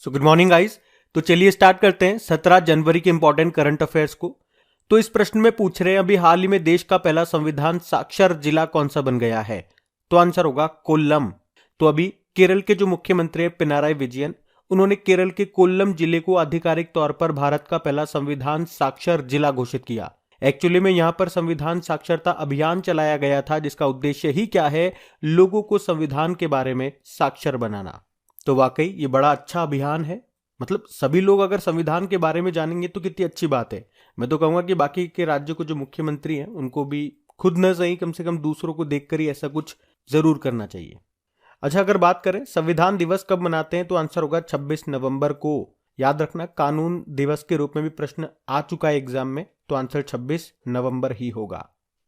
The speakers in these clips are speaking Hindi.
Good morning guys. तो चलिए स्टार्ट करते हैं 17 जनवरी के इंपॉर्टेंट करंट अफेयर्स को। तो इस प्रश्न में पूछ रहे हैं अभी हाल ही में देश का पहला संविधान साक्षर जिला कौन सा बन गया है। तो आंसर होगा कोल्लम। तो अभी केरल के जो मुख्यमंत्री है पिनाराई विजयन, उन्होंने केरल के कोल्लम जिले को आधिकारिक तौर पर भारत का पहला संविधान साक्षर जिला घोषित किया। एक्चुअली में यहां पर संविधान साक्षरता अभियान चलाया गया था जिसका उद्देश्य ही क्या है, लोगों को संविधान के बारे में साक्षर बनाना। तो वाकई ये बड़ा अच्छा अभियान है। मतलब सभी लोग अगर संविधान के बारे में जानेंगे तो कितनी अच्छी बात है। मैं तो कहूंगा कि बाकी के राज्यों को जो मुख्यमंत्री हैं उनको भी खुद न सही कम से कम दूसरों को देखकर ही ऐसा कुछ जरूर करना चाहिए। अच्छा, अगर बात करें संविधान दिवस कब मनाते हैं तो आंसर होगा 26 नवंबर को। याद रखना, कानून दिवस के रूप में भी प्रश्न आ चुका है एग्जाम में, तो आंसर 26 नवंबर ही होगा।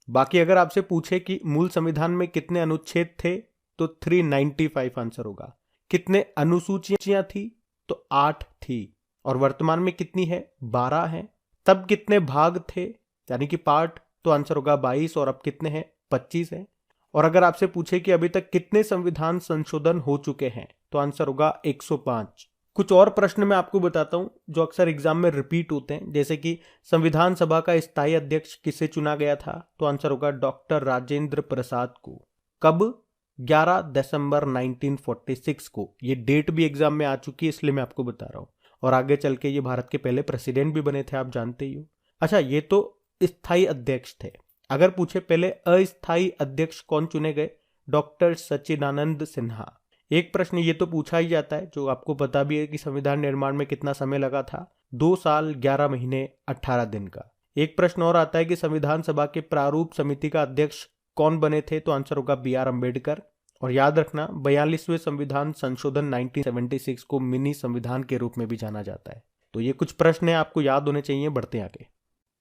बाकी अगर आपसे पूछे कि मूल संविधान में कितने अनुच्छेद थे तो 395 आंसर होगा। कितने अनुसूचियां थी तो 8 थी, और वर्तमान में कितनी है, 12 है। तब कितने भाग थे यानी कि पार्ट, तो आंसर होगा 22, और अब कितने हैं, 25 है। और अगर आपसे पूछे कि अभी तक कितने संविधान संशोधन हो चुके हैं तो आंसर होगा 105। कुछ और प्रश्न मैं आपको बताता हूं जो अक्सर एग्जाम में रिपीट होते हैं, जैसे कि संविधान सभा का स्थायी अध्यक्ष किसे चुना गया था तो आंसर होगा डॉक्टर राजेंद्र प्रसाद को। कब? 11 दिसंबर 1946 को। ये डेट भी एग्जाम में आ चुकी है इसलिए मैं आपको बता रहा हूं। और आगे चल के ये भारत के पहले प्रेसिडेंट भी बने थे, आप जानते ही हो। अच्छा, ये तो स्थायी अध्यक्ष थे। अगर पूछे पहले अस्थायी अध्यक्ष कौन चुने गए, डॉक्टर सच्चिदानंद सिन्हा। एक प्रश्न ये तो पूछा ही जाता है जो आपको पता भी है कि संविधान निर्माण में कितना समय लगा था, 2 साल 11 महीने 18 दिन का। एक प्रश्न और आता है कि संविधान सभा के प्रारूप समिति का अध्यक्ष कौन बने थे तो आंसर होगा बी आर अम्बेडकर। और याद रखना, 42वें संविधान संशोधन 1976 को मिनी संविधान के रूप में भी जाना जाता है। तो ये कुछ प्रश्न है आपको याद होने चाहिए। बढ़ते हैं आगे।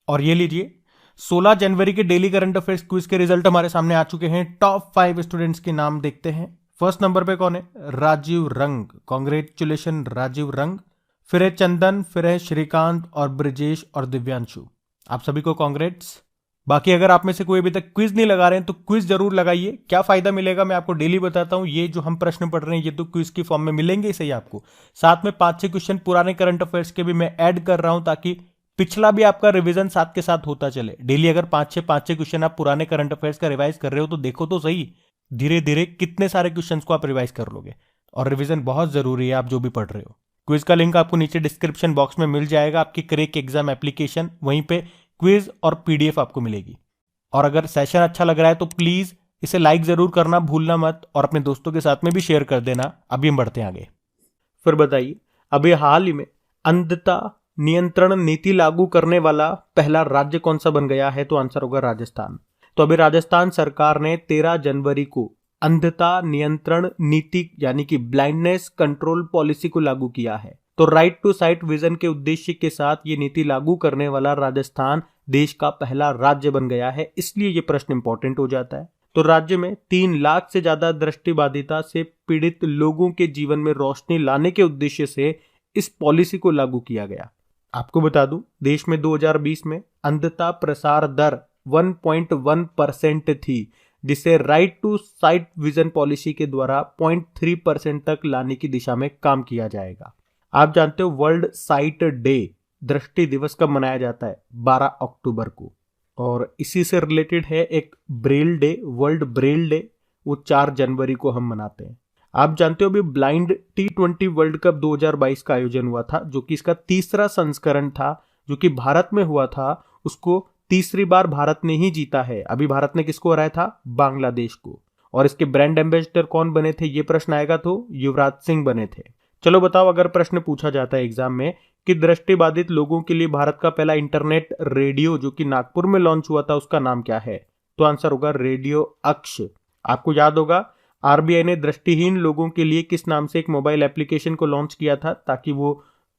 और ये लीजिए, 16 जनवरी के डेली करंट अफेयर्स क्विज के रिजल्ट हमारे सामने आ चुके हैं। टॉप 5 स्टूडेंट्स के नाम देखते हैं। फर्स्ट नंबर पे कौन है? राजीव रंग। कॉन्ग्रेचुलेशन राजीव रंग। फिर है चंदन, फिर है श्रीकांत और ब्रजेश और दिव्यांशु। आप सभी को कॉन्ग्रेट्स। बाकी अगर आप में से कोई अभी तक क्विज नहीं लगा रहे हैं तो क्विज जरूर लगाइए। क्या फायदा मिलेगा मैं आपको डेली बताता हूं। ये जो हम प्रश्न पढ़ रहे हैं ये तो क्विज की फॉर्म में मिलेंगे सही आपको। साथ में 5-6 क्वेश्चन पुराने करंट अफेयर्स के भी मैं ऐड कर रहा हूं ताकि पिछला भी आपका रिवीजन साथ के साथ होता चले। डेली अगर 5-6 क्वेश्चन आप पुराने करंट अफेयर्स का रिवाइज कर रहे हो तो देखो तो सही, धीरे धीरे कितने सारे क्वेश्चंस को आप रिवाइज कर लोगे। और रिवीजन बहुत जरूरी है आप जो भी पढ़ रहे हो। क्विज का लिंक आपको नीचे डिस्क्रिप्शन बॉक्स में मिल जाएगा, आपकी क्रैक एग्जाम एप्लीकेशन, वहीं पे क्विज और पीडीएफ आपको मिलेगी। और अगर सेशन अच्छा लग रहा है तो प्लीज इसे लाइक जरूर करना भूलना मत, और अपने दोस्तों के साथ में भी शेयर कर देना। अभी हम बढ़ते हैं आगे। फिर बताइए, अभी हाल ही में अंधता नियंत्रण नीति लागू करने वाला पहला राज्य कौन सा बन गया है तो आंसर होगा राजस्थान। तो अभी राजस्थान सरकार ने 13 जनवरी को अंधता नियंत्रण नीति यानी कि ब्लाइंडनेस कंट्रोल पॉलिसी को लागू किया है। तो राइट टू साइट विजन के उद्देश्य के साथ ये नीति लागू करने वाला राजस्थान देश का पहला राज्य बन गया है, इसलिए ये प्रश्न इंपॉर्टेंट हो जाता है। तो राज्य में 3 लाख से ज्यादा दृष्टिबाधिता से पीड़ित लोगों के जीवन में रोशनी लाने के उद्देश्य से इस पॉलिसी को लागू किया गया। आपको बता दूं, देश में 2020 में अंधता प्रसार दर 1.1% थी, जिसे right to sight vision policy के द्वारा 0.3% तक लाने की दिशा में काम किया जाएगा। आप जानते हो वर्ल्ड साइट डे, दृष्टि दिवस कब मनाया जाता है? 12 अक्टूबर को। और इसी से रिलेटेड है एक Braille day, world Braille day, वो 4 जनवरी को हम मनाते हैं। आप जानते हो अभी ब्लाइंड T20 वर्ल्ड कप 2022 का आयोजन हुआ था, जो कि इसका तीसरा संस्करण था, जो कि भारत में हुआ था। उसको तीसरी बार भारत ने ही जीता है। अभी भारत ने किसको हराया था? बांग्लादेश को। और इसके ब्रांड एम्बेसडर कौन बने थे ये प्रश्न आएगा तो युवराज सिंह बने थे। चलो बताओ, अगर प्रश्न पूछा जाता है एग्जाम में कि दृष्टिबाधित लोगों के लिए भारत का पहला इंटरनेट रेडियो जो कि नागपुर में लॉन्च हुआ था उसका नाम क्या है तो आंसर होगा रेडियो अक्ष। आपको याद होगा आरबीआई ने दृष्टिहीन लोगों के लिए किस नाम से एक मोबाइल एप्लीकेशन को लॉन्च किया था ताकि वो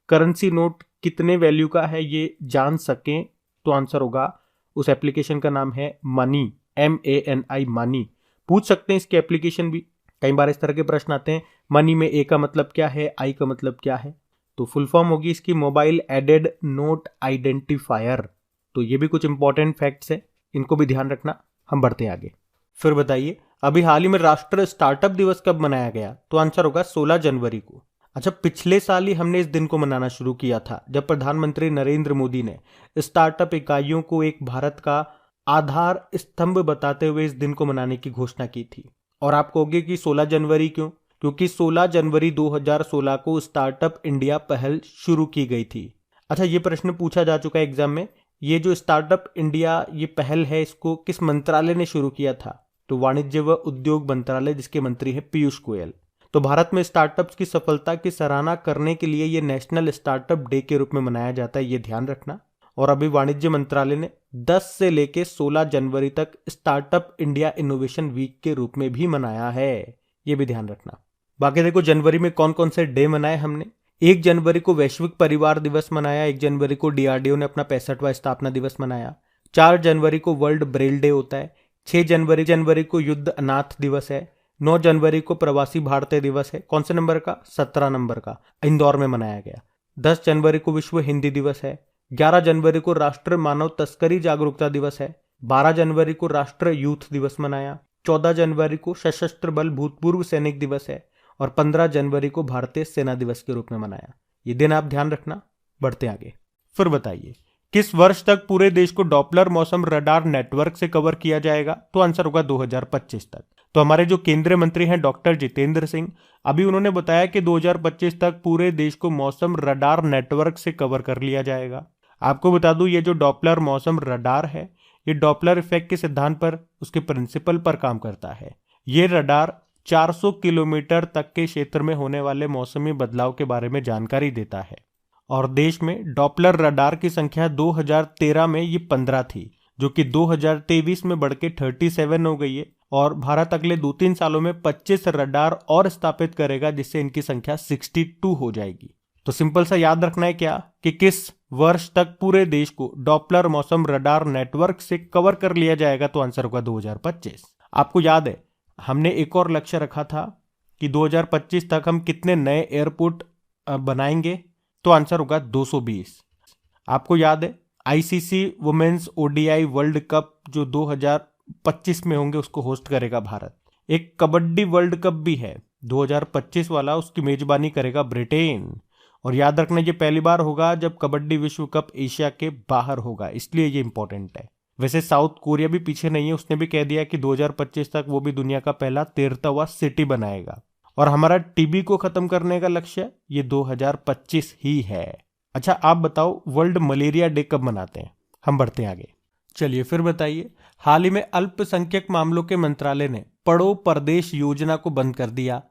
करेंसी नोट कितने वैल्यू का है ये जान सकें, तो आंसर होगा उस एप्लीकेशन का नाम है मनी, MANI मनी। पूछ सकते हैं इसकी एप्लीकेशन भी, कई बार इस तरह के प्रश्न आते हैं। मनी में ए का मतलब क्या है, आई का मतलब क्या है, तो फुल फॉर्म होगी इसकी मोबाइल एडेड नोट आइडेंटिफायर। तो ये भी कुछ इंपॉर्टेंट फैक्ट्स है, इनको भी ध्यान रखना। हम बढ़ते हैं आगे। फिर बताइए, अभी हाल ही में राष्ट्रीय स्टार्टअप दिवस कब मनाया गया तो आंसर होगा 16 जनवरी को। अच्छा, पिछले साल ही हमने इस दिन को मनाना शुरू किया था जब प्रधानमंत्री नरेंद्र मोदी ने स्टार्टअप इकाइयों को एक भारत का आधार स्तंभ बताते हुए इस दिन को मनाने की घोषणा की थी। और आप कहोगे कि 16 जनवरी क्यों? क्योंकि 16 जनवरी 2016 को स्टार्टअप इंडिया पहल शुरू की गई थी। अच्छा, ये प्रश्न पूछा जा चुका है एग्जाम में। ये जो स्टार्टअप इंडिया ये पहल है, इसको किस मंत्रालय ने शुरू किया था? तो वाणिज्य व उद्योग मंत्रालय, जिसके मंत्री है पीयूष गोयल। तो भारत में स्टार्टअप्स की सफलता की सराहना करने के लिए ये नेशनल स्टार्टअप डे के रूप में मनाया जाता है, ये ध्यान रखना। और अभी वाणिज्य मंत्रालय ने 10 से लेके 16 जनवरी तक स्टार्टअप इंडिया इनोवेशन वीक के रूप में भी मनाया है, ये भी ध्यान रखना। बाकी देखो, जनवरी में कौन कौन से डे मनाए हमने। 1 जनवरी को वैश्विक परिवार दिवस मनाया। 1 जनवरी को डीआरडीओ ने अपना 65वां स्थापना दिवस मनाया। 4 जनवरी को वर्ल्ड ब्रेल डे होता है। 6 जनवरी को युद्ध अनाथ दिवस है। 9 जनवरी को प्रवासी भारतीय दिवस है। कौन से नंबर का? 17 नंबर का, इंदौर में मनाया गया। 10 जनवरी को विश्व हिंदी दिवस है। 11 जनवरी को राष्ट्रीय मानव तस्करी जागरूकता दिवस है। 12 जनवरी को राष्ट्रीय यूथ दिवस मनाया। 14 जनवरी को सशस्त्र बल भूतपूर्व सैनिक दिवस है। और 15 जनवरी को भारतीय सेना दिवस के रूप में मनाया। ये दिन आप ध्यान रखना। बढ़ते आगे। फिर बताइए, किस वर्ष तक पूरे देश को डॉपलर मौसम रडार नेटवर्क से कवर किया जाएगा? तो आंसर होगा 2025 तक। तो हमारे जो केंद्रीय मंत्री हैं डॉक्टर जितेंद्र सिंह, अभी उन्होंने बताया कि 2025 तक पूरे देश को मौसम रडार नेटवर्क से कवर कर लिया जाएगा। आपको बता दूं, ये जो डॉपलर मौसम रडार है, ये डॉपलर इफेक्ट के सिद्धांत पर, उसके प्रिंसिपल पर काम करता है। ये रडार 400 किलोमीटर तक के क्षेत्र में होने वाले मौसमी बदलाव के बारे में जानकारी देता है। और देश में डॉपलर रडार की संख्या 2013 में ये 15 थी, जो कि 2023 में बढ़ के 37 हो गई है। और भारत अगले 2-3 सालों में 25 रडार और स्थापित करेगा, जिससे इनकी संख्या 62 हो जाएगी। तो सिंपल सा याद रखना है क्या, कि किस वर्ष तक पूरे देश को डॉपलर मौसम रडार नेटवर्क से कवर कर लिया जाएगा? तो आंसर होगा 2025। आपको याद है, हमने एक और लक्ष्य रखा था कि 2025 तक हम कितने नए एयरपोर्ट बनाएंगे? तो आंसर होगा 220। आपको याद है, ICC women's ODI World Cup जो 2025 में होंगे, उसको होस्ट करेगा भारत। एक कबड्डी वर्ल्ड कप भी है 2025 वाला, उसकी मेजबानी करेगा ब्रिटेन। और याद रखना, ये पहली बार होगा जब कबड्डी विश्व कप एशिया के बाहर होगा, इसलिए ये इंपॉर्टेंट है। वैसे साउथ कोरिया भी पीछे नहीं है, उसने भी कह दिया कि 2025 तक वो भी दुनिया का पहला 13वां सिटी बनाएगा। और हमारा टीबी को खत्म करने का लक्ष्य ये 2025 ही है। अच्छा, आप बताओ, वर्ल्ड मलेरिया डे कब मनाते हैं? हम बढ़ते हैं आगे। चलिए फिर बताइए, हाल ही में अल्पसंख्यक मामलों के मंत्रालय ने पढ़ो परदेश योजना को बंद कर दिया।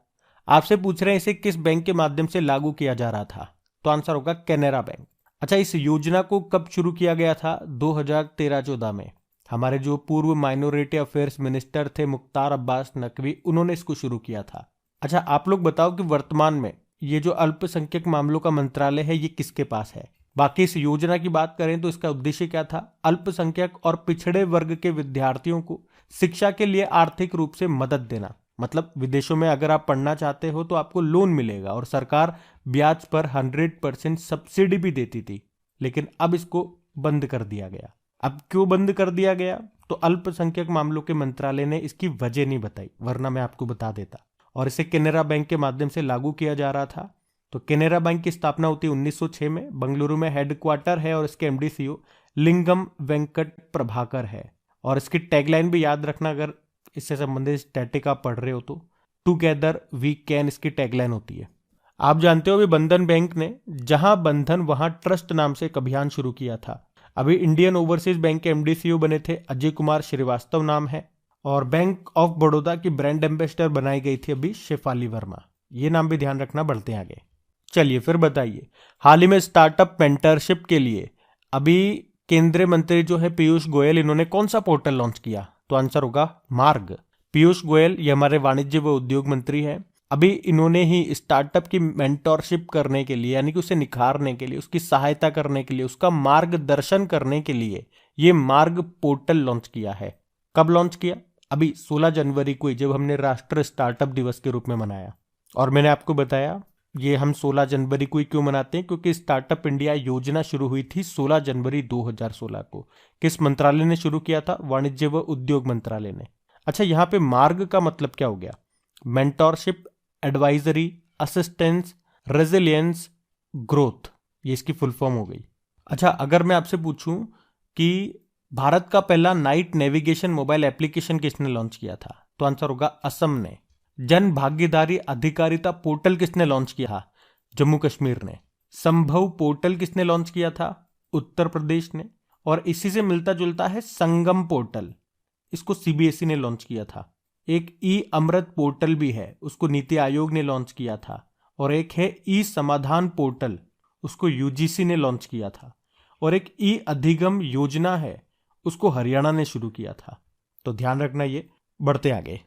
आपसे पूछ रहे हैं इसे किस बैंक के माध्यम से लागू किया जा रहा था? तो आंसर होगा कैनरा बैंक। अच्छा, इस योजना को कब शुरू किया गया था? 2013-14 में। हमारे जो पूर्व माइनॉरिटी अफेयर्स मिनिस्टर थे मुख्तार अब्बास नकवी, उन्होंने इसको शुरू किया था। अच्छा, आप लोग बताओ कि वर्तमान में ये जो अल्पसंख्यक मामलों का मंत्रालय है, ये किसके पास है? बाकी इस योजना की बात करें तो इसका उद्देश्य क्या था? अल्पसंख्यक और पिछड़े वर्ग के विद्यार्थियों को शिक्षा के लिए आर्थिक रूप से मदद देना। मतलब विदेशों में अगर आप पढ़ना चाहते हो तो आपको लोन मिलेगा, और सरकार ब्याज पर 100% सब्सिडी भी देती थी। लेकिन अब इसको बंद कर दिया गया। अब क्यों बंद कर दिया गया? तो अल्पसंख्यक मामलों के मंत्रालय ने इसकी वजह नहीं बताई, वरना मैं आपको बता देता। और इसे कैनरा बैंक के माध्यम से लागू किया जा रहा था। तो कैनरा बैंक की स्थापना होती है 1906 में, बंगलुरु में हेडक्वार्टर है, और इसके एमडी सीईओ लिंगम वेंकट प्रभाकर है। और इसकी टैगलाइन भी याद रखना, अगर इससे संबंधित स्टैटिक आप पढ़ रहे हो तो, टुगेदर वी कैन इसकी टैगलाइन होती है। आप जानते हो अभी बंधन बैंक ने जहां बंधन वहां ट्रस्ट नाम से एक अभियान शुरू किया था। अभी इंडियन ओवरसीज बैंक के एमडी सीईओ बने थे अजय कुमार श्रीवास्तव नाम है। और बैंक ऑफ बड़ौदा की ब्रांड एम्बेसडर बनाई गई थी अभी शेफाली वर्मा। ये नाम भी ध्यान रखना। बढ़ते हैं आगे। चलिए फिर बताइए, हाल ही में स्टार्टअप मेंटरशिप के लिए अभी केंद्रीय मंत्री जो है पीयूष गोयल, इन्होंने कौन सा पोर्टल लॉन्च किया? तो आंसर होगा मार्ग। पीयूष गोयल ये हमारे वाणिज्य व उद्योग मंत्री हैं। अभी इन्होंने ही स्टार्टअप की मेंटरशिप करने के लिए, यानी कि उसे निखारने के लिए, उसकी सहायता करने के लिए, उसका मार्गदर्शन करने के लिए ये मार्ग पोर्टल लॉन्च किया है। कब लॉन्च किया? अभी 16 जनवरी को ही, जब हमने राष्ट्रीय स्टार्टअप दिवस के रूप में मनाया। और मैंने आपको बताया ये हम 16 जनवरी को ही क्यों मनाते हैं, क्योंकि स्टार्टअप इंडिया योजना शुरू हुई थी 16 जनवरी 2016 को। किस मंत्रालय ने शुरू किया था? वाणिज्य व उद्योग मंत्रालय ने। अच्छा, यहाँ पे मार्ग का मतलब क्या हो गया? Mentorship, advisory, assistance, resilience growth, ये इसकी फुल फॉर्म हो गई। अच्छा, अगर मैं आपसे पूछूं कि भारत का पहला नाइट नेविगेशन मोबाइल एप्लीकेशन किसने लॉन्च किया था, तो आंसर होगा असम ने। जन भागीदारी अधिकारिता पोर्टल किसने लॉन्च किया, जम्मू कश्मीर ने। संभव पोर्टल किसने लॉन्च किया था, उत्तर प्रदेश ने। और इसी से मिलता जुलता है संगम पोर्टल, इसको सीबीएसई ने लॉन्च किया था। एक ई अमृत पोर्टल भी है, उसको नीति आयोग ने लॉन्च किया था। और एक है ई समाधान पोर्टल, उसको यूजीसी ने लॉन्च किया था। और एक ई अधिगम योजना है, उसको हरियाणा ने शुरू किया था। तो ध्यान रखना ये। बढ़ते आगे,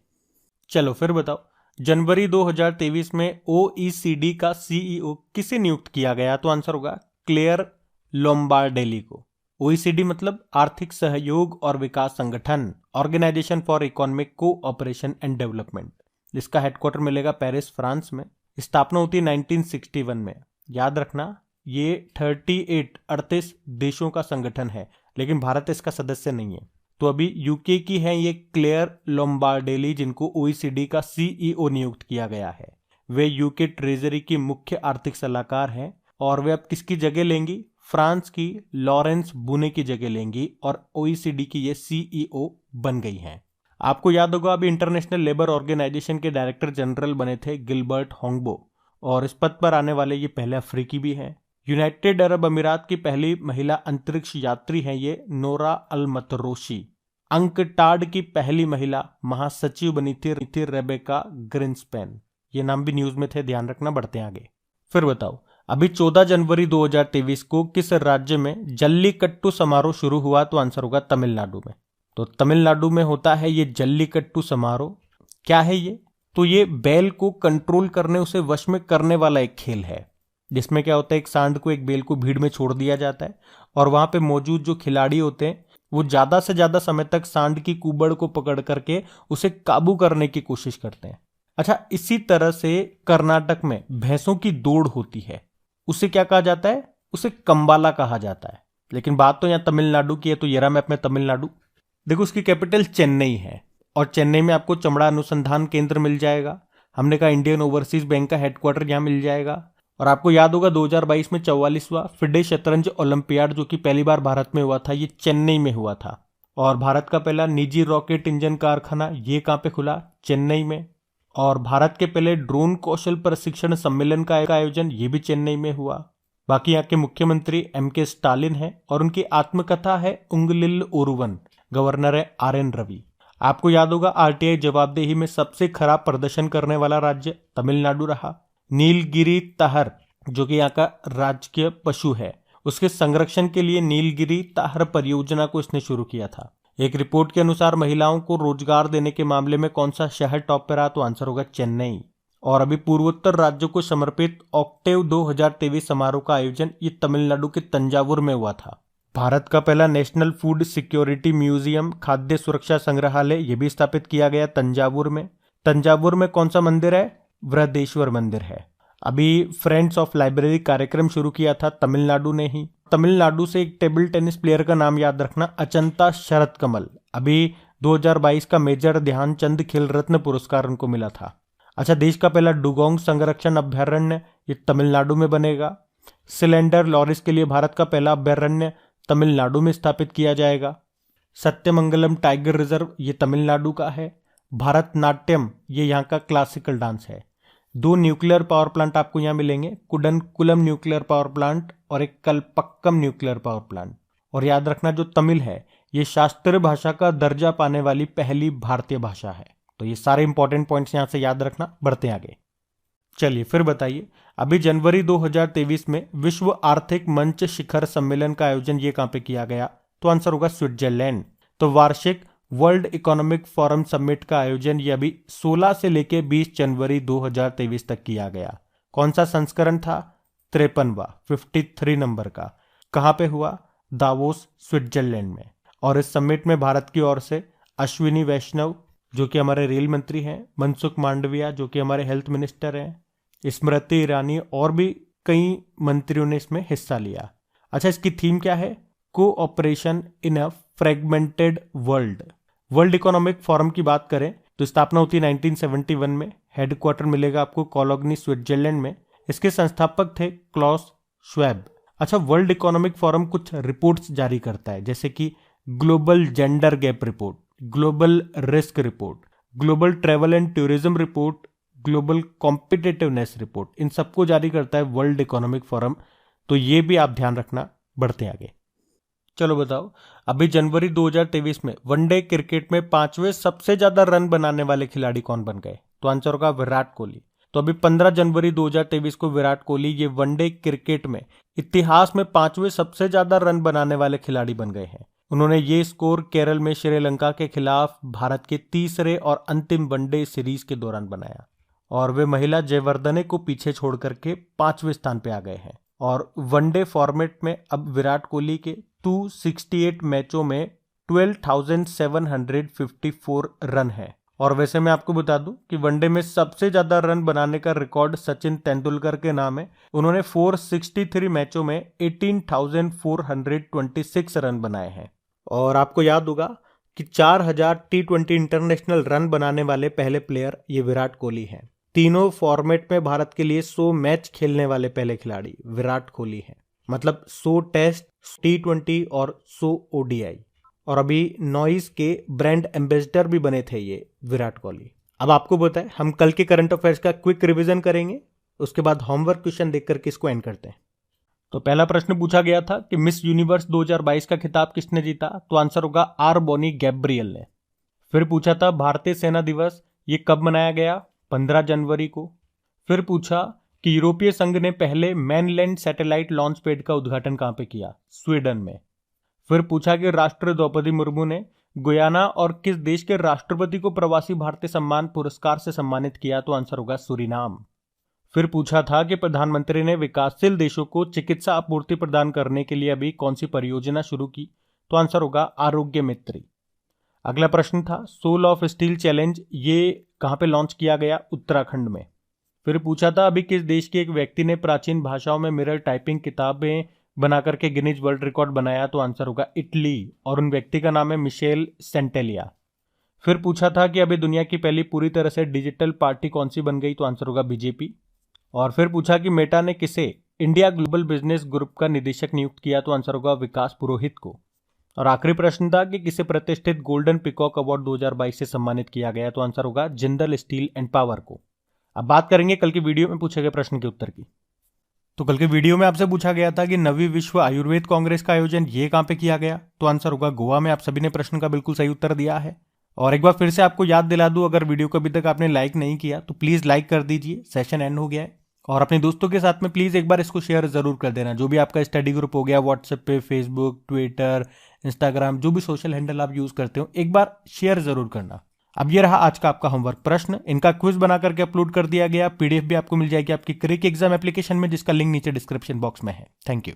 चलो फिर बताओ, जनवरी 2023 में ओईसीडी का सीईओ किसे नियुक्त किया गया, तो आंसर होगा क्लेयर लोम्बार्डेली को। ओईसीडी मतलब आर्थिक सहयोग और विकास संगठन, organisation for economic cooperation and development. इसका हेडक्वार्टर मिलेगा पेरिस, फ्रांस में। स्थापना होती है 1961 में। याद रखना, ये 38 देशों का संगठन है, लेकिन भारत इसका सदस्य नहीं है। तो अभी यूके की है ये क्लेयर लोम्बार्डेली, जिनको ओईसीडी का सीईओ नियुक्त किया गया है। वे यूके ट्रेजरी की मुख्य आर्थिक सलाहकार हैं और वे अब किसकी जगह लेंगी, फ्रांस की लॉरेंस बुने की जगह लेंगी और ओईसीडी की ये सीईओ बन गई हैं। आपको याद होगा अभी इंटरनेशनल लेबर ऑर्गेनाइजेशन के डायरेक्टर जनरल बने थे गिलबर्ट होंगबो, और इस पद पर आने वाले ये पहले अफ्रीकी भी हैं। यूनाइटेड अरब अमीरात की पहली महिला अंतरिक्ष यात्री हैं ये नोरा अल मतरोशी। अंकटाड की पहली महिला महासचिव बनी थी रेबेका ग्रिन्सपैन। ये नाम भी न्यूज में थे, ध्यान रखना। बढ़ते आगे, फिर बताओ, अभी 14 जनवरी 2023 को किस राज्य में जल्लीकट्टू समारोह शुरू हुआ, तो आंसर होगा तमिलनाडु में। तो तमिलनाडु में होता है ये जल्लीकट्टू समारोह। क्या है ये, तो ये बैल को कंट्रोल करने, उसे वश में करने वाला एक खेल है, जिसमें क्या होता है, एक सांड को, एक बैल को भीड़ में छोड़ दिया जाता है और वहां पे मौजूद जो खिलाड़ी होते हैं वो ज्यादा से ज्यादा समय तक सांड की कुबड़ को पकड़ करके उसे काबू करने की कोशिश करते हैं। अच्छा, इसी तरह से कर्नाटक में भैंसों की दौड़ होती है, उसे क्या कहा जाता है, उसे कंबाला कहा जाता है। लेकिन बात तो यहाँ तमिलनाडु की है, तो ये रहा मैप में तमिलनाडु। देखो, उसकी कैपिटल चेन्नई है और चेन्नई में आपको चमड़ा अनुसंधान केंद्र मिल जाएगा। हमने कहा इंडियन ओवरसीज बैंक का हेडक्वार्टर यहाँ मिल जाएगा। और आपको याद होगा 2022 में 44वां फिडे शतरंज ओलंपियाड, जो कि पहली बार भारत में हुआ था, ये चेन्नई में हुआ था। और भारत का पहला निजी रॉकेट इंजन कारखाना ये कहाँ पे खुला, चेन्नई में। और भारत के पहले ड्रोन कौशल प्रशिक्षण सम्मेलन का आयोजन ये भी चेन्नई में हुआ। बाकी यहाँ के मुख्यमंत्री MK स्टालिन है और उनकी आत्मकथा है उंगलिल ओरुवन। गवर्नर है RN रवि। आपको याद होगा RTI जवाबदेही में सबसे खराब प्रदर्शन करने वाला राज्य तमिलनाडु रहा। नीलगिरी ताहर, जो कि यहाँ का राजकीय पशु है, उसके संरक्षण के लिए नीलगिरी ताहर परियोजना को इसने शुरू किया था। एक रिपोर्ट के अनुसार महिलाओं को रोजगार देने के मामले में कौन सा शहर टॉप पर रहा, तो आंसर होगा चेन्नई। और अभी पूर्वोत्तर राज्यों को समर्पित ऑक्टेव 2023 समारोह का आयोजन ये तमिलनाडु के तंजावुर में हुआ था। भारत का पहला नेशनल फूड सिक्योरिटी म्यूजियम, खाद्य सुरक्षा संग्रहालय, ये भी स्थापित किया गया तंजावुर में। तंजावुर में कौन सा मंदिर है, बृहदेश्वर मंदिर है। अभी फ्रेंड्स ऑफ लाइब्रेरी कार्यक्रम शुरू किया था तमिलनाडु ने ही। तमिलनाडु से एक टेबल टेनिस प्लेयर का नाम याद रखना, अचंता शरत कमल। अभी 2022 का मेजर ध्यानचंद खेल रत्न पुरस्कार उनको मिला था। अच्छा, देश का पहला डुगोंग संरक्षण अभ्यारण्य ये तमिलनाडु में बनेगा। सिलेंडर लॉरिस के लिए भारत का पहला अभ्यारण्य तमिलनाडु में स्थापित किया जाएगा। सत्यमंगलम टाइगर रिजर्व ये तमिलनाडु का है। भारतनाट्यम ये यहाँ का क्लासिकल डांस है। 2 न्यूक्लियर पावर प्लांट आपको यहाँ मिलेंगे, कुडनकुलम न्यूक्लियर पावर प्लांट और एक कलपक्कम न्यूक्लियर पावर प्लांट। और याद रखना, जो तमिल है ये शास्त्रीय भाषा का दर्जा पाने वाली पहली भारतीय भाषा है। तो ये सारे इंपॉर्टेंट पॉइंट्स यहाँ से याद रखना। बढ़ते आगे, चलिए फिर बताइए, अभी जनवरी 2023 में विश्व आर्थिक मंच शिखर सम्मेलन का आयोजन ये कहाँ पे किया गया, तो आंसर होगा स्विट्जरलैंड। तो वार्षिक वर्ल्ड इकोनॉमिक फोरम समिट का आयोजन ये अभी 16 से लेके 20 जनवरी 2023 तक किया गया। कौन सा संस्करण था, 53वां, 53 नंबर का। कहाँ पे हुआ, दावोस, स्विट्जरलैंड में। और इस समिट में भारत की ओर से अश्विनी वैष्णव जो कि हमारे रेल मंत्री हैं, मनसुख मांडविया जो कि हमारे हेल्थ मिनिस्टर हैं, स्मृति ईरानी और भी कई मंत्रियों ने इसमें हिस्सा लिया। अच्छा, इसकी थीम क्या है, कोऑपरेशन इन अ fragmented world. World Economic forum की बात करें तो स्थापना होती है 1971 में। हेडक्वार्टर मिलेगा आपको कोलोग्नी, स्विट्जरलैंड में। इसके संस्थापक थे क्लॉस श्वेब। अच्छा, वर्ल्ड इकोनॉमिक फोरम कुछ रिपोर्ट्स जारी करता है, जैसे कि global gender gap report, global risk report, global travel and tourism report, global competitiveness report, इन सबको जारी करता है वर्ल्ड इकोनॉमिक फोरम। तो ये भी आप ध्यान रखना। बढ़ते आगे। चलो बताओ, अभी जनवरी 2023 में वनडे क्रिकेट में 5वें सबसे ज्यादा रन बनाने वाले खिलाड़ी कौन बन गए? तो आंसर होगा विराट कोहली। तो अभी 15 जनवरी 2023 को विराट कोहली ये वनडे क्रिकेट में इतिहास में 5वें सबसे ज्यादा रन बनाने वाले खिलाड़ी बन गए हैं। उन्होंने ये स्कोर केरल में श्रीलंका के खिलाफ भारत के तीसरे और अंतिम वनडे सीरीज के दौरान बनाया, और वे महिला जयवर्धने को पीछे छोड़ करके 5वें स्थान पे आ गए हैं। और वनडे फॉर्मेट में अब विराट कोहली के 268 मैचों में 12,754 रन है। और वैसे मैं आपको बता दूं कि वनडे में सबसे ज्यादा रन बनाने का रिकॉर्ड सचिन तेंदुलकर के नाम है। उन्होंने 463 मैचों में 18,426 रन बनाए हैं। और आपको याद होगा कि 4,000 T20 इंटरनेशनल रन बनाने वाले पहले प्लेयर ये विराट कोहली हैं। तीनों फॉर्मेट में भारत के लिए 100 मैच खेलने वाले पहले खिलाड़ी विराट कोहली हैं। मतलब 100 टेस्ट, T20 और 100 ODI। और अभी नॉइस के ब्रांड एम्बेसडर भी बने थे ये विराट कोहली। अब आपको बताएं, हम कल के करंट अफेयर्स का क्विक रिवीजन करेंगे, उसके बाद होमवर्क क्वेश्चन देखकर किसको एंड करते हैं। तो पहला प्रश्न पूछा गया था कि मिस यूनिवर्स 2022 का खिताब किसने जीता? तो आंसर होगा आर बोनी गैब्रियल ने। फिर पूछा था भारतीय सेना दिवस ये कब मनाया गया? 15 जनवरी को। फिर पूछा कि यूरोपीय संघ ने पहले मैनलैंड सैटेलाइट लॉन्च पैड का उद्घाटन कहां पे किया? स्वीडन में। फिर पूछा कि राष्ट्रपति द्रौपदी मुर्मू ने गुयाना और किस देश के राष्ट्रपति को प्रवासी भारतीय सम्मान पुरस्कार से सम्मानित किया? तो आंसर होगा सूरीनाम। फिर पूछा था कि प्रधानमंत्री ने विकासशील देशों को चिकित्सा आपूर्ति प्रदान करने के लिए अभी कौन सी परियोजना शुरू की? तो आंसर होगा आरोग्य मित्री। अगला प्रश्न था सोल ऑफ स्टील चैलेंज ये कहां पे लॉन्च किया गया? उत्तराखंड में। फिर पूछा था अभी किस देश के एक व्यक्ति ने प्राचीन भाषाओं में मिरर टाइपिंग किताबें बना करके गिनीज वर्ल्ड रिकॉर्ड बनाया? तो आंसर होगा इटली, और उन व्यक्ति का नाम है मिशेल सेंटेलिया। फिर पूछा था कि अभी दुनिया की पहली पूरी तरह से डिजिटल पार्टी कौन सी बन गई? तो आंसर होगा बीजेपी। और फिर पूछा कि मेटा ने किसे इंडिया ग्लोबल बिजनेस ग्रुप का निदेशक नियुक्त किया? तो आंसर होगा विकास पुरोहित को। और आखिरी प्रश्न था कि किसे प्रतिष्ठित गोल्डन पिकॉक अवार्ड 2022 से सम्मानित किया गया? तो आंसर होगा जिंदल स्टील एंड पावर को। अब बात करेंगे कल की वीडियो में पूछे गए प्रश्न के उत्तर की। तो कल के वीडियो में आपसे पूछा गया था कि 9वीं विश्व आयुर्वेद कांग्रेस का आयोजन ये कहां पे किया गया? तो आंसर होगा गोवा में। आप सभी ने प्रश्न का बिल्कुल सही उत्तर दिया है। और एक बार फिर से आपको याद दिला दूं, अगर वीडियो को अभी तक आपने लाइक नहीं किया तो प्लीज लाइक कर दीजिए, सेशन एंड हो गया है। और अपने दोस्तों के साथ में प्लीज एक बार इसको शेयर जरूर कर देना। जो भी आपका स्टडी ग्रुप हो गया, व्हाट्सएप पे, फेसबुक, ट्विटर, इंस्टाग्राम, जो भी सोशल हैंडल आप यूज करते हो, एक बार शेयर जरूर करना। अब ये रहा आज का आपका होमवर्क प्रश्न। इनका क्विज बना करके अपलोड कर दिया गया। PDF भी आपको मिल जाएगी आपकी क्रिक एग्जाम एप्लीकेशन में, जिसका लिंक नीचे डिस्क्रिप्शन बॉक्स में है। Thank you.